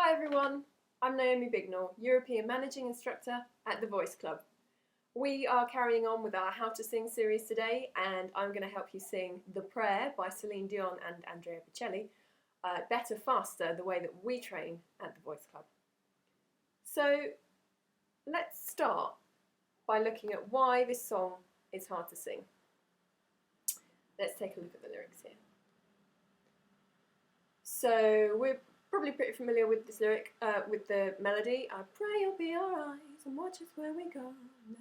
Hi everyone, I'm Naomi Bignall, European Managing Instructor at the Voice Club. We are carrying on with our How to Sing series today, and I'm going to help you sing The Prayer by Celine Dion and Andrea Bocelli, better, faster, the way that we train at the Voice Club. So let's start by looking at why this song is hard to sing. Let's take a look at the lyrics here. So we're probably pretty familiar with this lyric, with the melody. I pray you'll be our eyes and watch us where we go.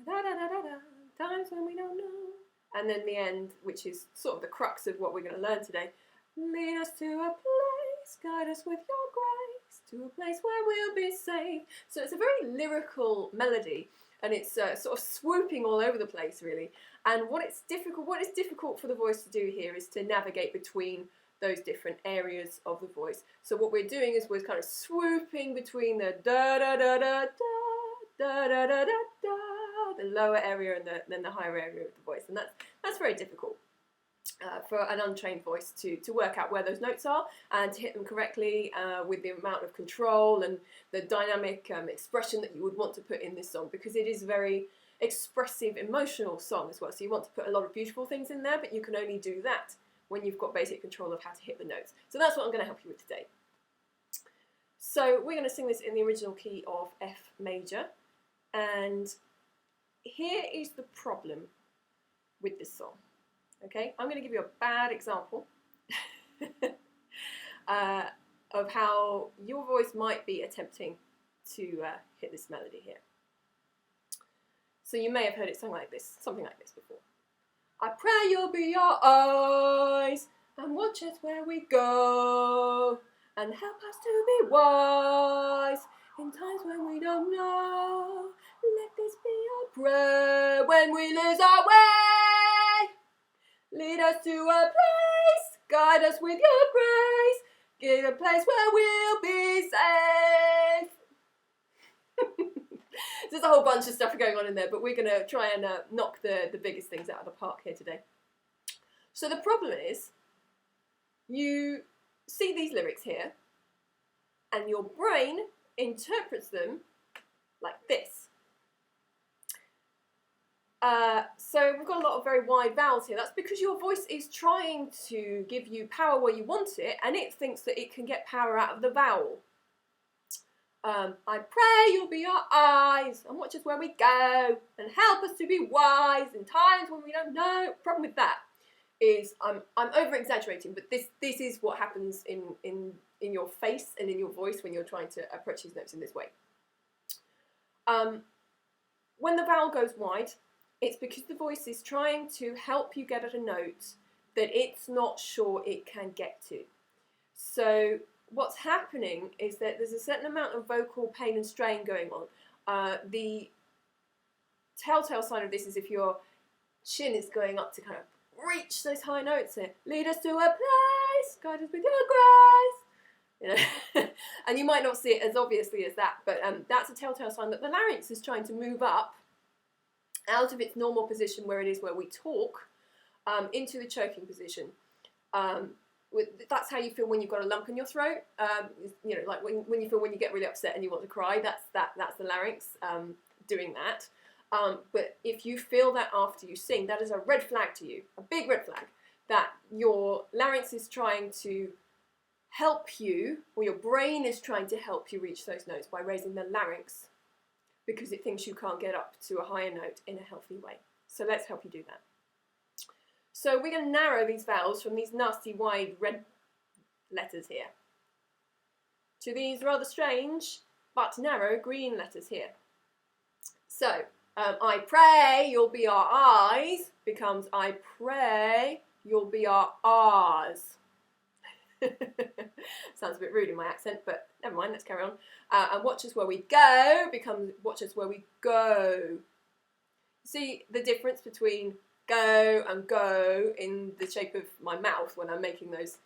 Da, da, da, da, da, times when we don't know. And then the end, which is sort of the crux of what we're going to learn today. Lead us to a place, guide us with your grace, to a place where we'll be safe. So it's a very lyrical melody, and it's sort of swooping all over the place, really. And what is difficult for the voice to do here is to navigate between those different areas of the voice. So what we're doing is we're kind of swooping between the da da da da da da da da da, the lower area and then the higher area of the voice, and that's very difficult for an untrained voice to work out where those notes are and to hit them correctly with the amount of control and the dynamic expression that you would want to put in this song, because it is a very expressive, emotional song as well. So you want to put a lot of beautiful things in there, but you can only do that when you've got basic control of how to hit the notes. So that's what I'm going to help you with today. So we're going to sing this in the original key of F major, and here is the problem with this song. Okay, I'm going to give you a bad example of how your voice might be attempting to hit this melody here. So you may have heard it sung like this, something like this before. I pray you'll be our eyes and watch us where we go, and help us to be wise in times when we don't know. Let this be our prayer when we lose our way. Lead us to a place, guide us with your grace, give a place where we'll be safe. There's a whole bunch of stuff going on in there, but we're going to try and knock the biggest things out of the park here today. So the problem is, you see these lyrics here, and your brain interprets them like this. So we've got a lot of very wide vowels here. That's because your voice is trying to give you power where you want it, and it thinks that it can get power out of the vowel. I pray you'll be our eyes and watch us where we go and help us to be wise in times when we don't know. Problem with that is I'm over exaggerating, but this is what happens in your face and in your voice when you're trying to approach these notes in this way. When the vowel goes wide, it's because the voice is trying to help you get at a note that it's not sure it can get to. So what's happening is that there's a certain amount of vocal pain and strain going on. The telltale sign of this is if your chin is going up to kind of reach those high notes here. Lead us to a place, guide us with your grace. You know, and you might not see it as obviously as that, but that's a telltale sign that the larynx is trying to move up out of its normal position where it is where we talk into the choking position. That's how you feel when you've got a lump in your throat. You know, like when you feel when you get really upset and you want to cry. That's the larynx doing that. But if you feel that after you sing, that is a red flag to you, a big red flag, that your larynx is trying to help you, or your brain is trying to help you reach those notes by raising the larynx, because it thinks you can't get up to a higher note in a healthy way. So let's help you do that. So we're going to narrow these vowels from these nasty wide red letters here to these rather strange but narrow green letters here. So I pray you'll be our eyes becomes I pray you'll be our R's. Sounds a bit rude in my accent, but never mind, let's carry on. And watch us where we go becomes watch us where we go. See the difference between go and go in the shape of my mouth when I'm making those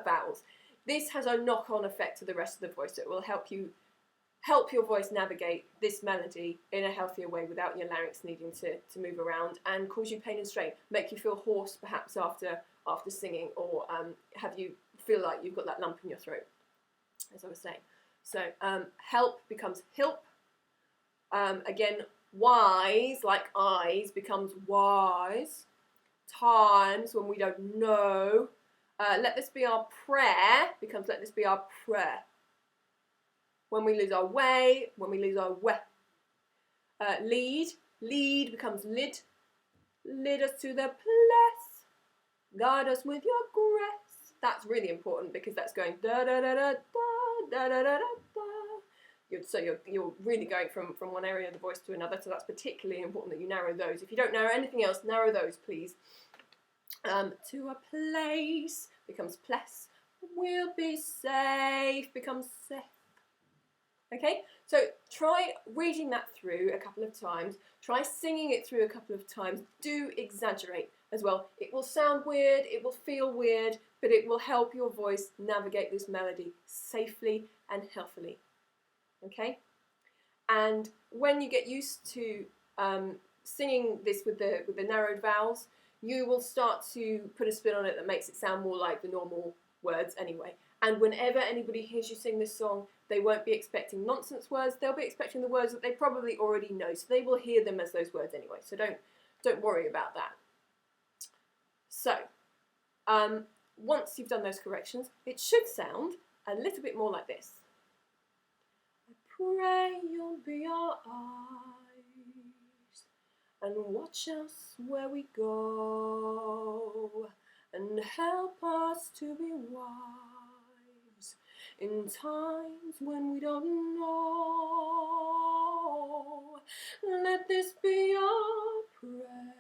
vowels. This has a knock-on effect to the rest of the voice. It will help your voice navigate this melody in a healthier way without your larynx needing to move around and cause you pain and strain, make you feel hoarse perhaps after singing, or have you feel like you've got that lump in your throat, as I was saying. So help becomes help. Again, wise, like eyes, becomes wise. Times when we don't know. Let this be our prayer becomes let this be our prayer. When we lose our way, when we lose our way. Lead becomes lid. Lead us to the place. Guide us with your grace. That's really important because that's going da da da da da da da da da. So you're really going from one area of the voice to another, so that's particularly important that you narrow those. If you don't narrow anything else, narrow those, please. To a place becomes place. We'll be safe becomes safe. Okay, so try reading that through a couple of times. Try singing it through a couple of times. Do exaggerate as well. It will sound weird, it will feel weird, but it will help your voice navigate this melody safely and healthily. Okay? And when you get used to singing this with the narrowed vowels, you will start to put a spin on it that makes it sound more like the normal words anyway. And whenever anybody hears you sing this song, they won't be expecting nonsense words. They'll be expecting the words that they probably already know. So they will hear them as those words anyway. So don't worry about that. So once you've done those corrections, it should sound a little bit more like this. I pray you'll be our eyes and watch us where we go and help us to be wise in times when we don't know. Let this be our prayer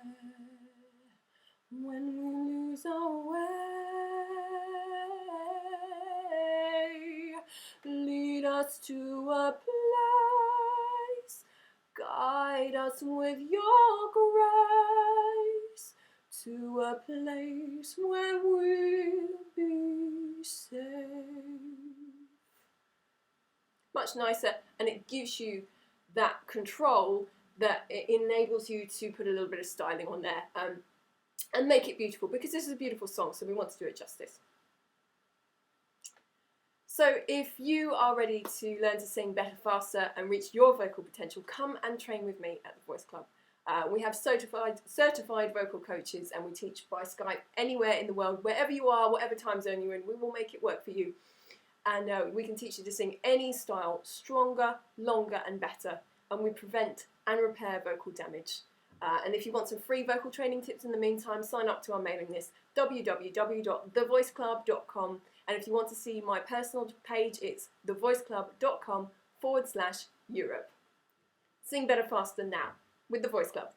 when we lose our way. Lead us to a place, guide us with your grace, to a place where we'll be safe. Much nicer, and it gives you that control that it enables you to put a little bit of styling on there and make it beautiful, because this is a beautiful song, so we want to do it justice. So if you are ready to learn to sing better, faster and reach your vocal potential, come and train with me at the Voice Club. We have certified vocal coaches, and we teach by Skype anywhere in the world, wherever you are, whatever time zone you're in, we will make it work for you. And we can teach you to sing any style, stronger, longer and better, and we prevent and repair vocal damage. And if you want some free vocal training tips in the meantime, sign up to our mailing list, www.thevoiceclub.com. And if you want to see my personal page, it's thevoiceclub.com/Europe. Sing better, faster now with the Voice Club.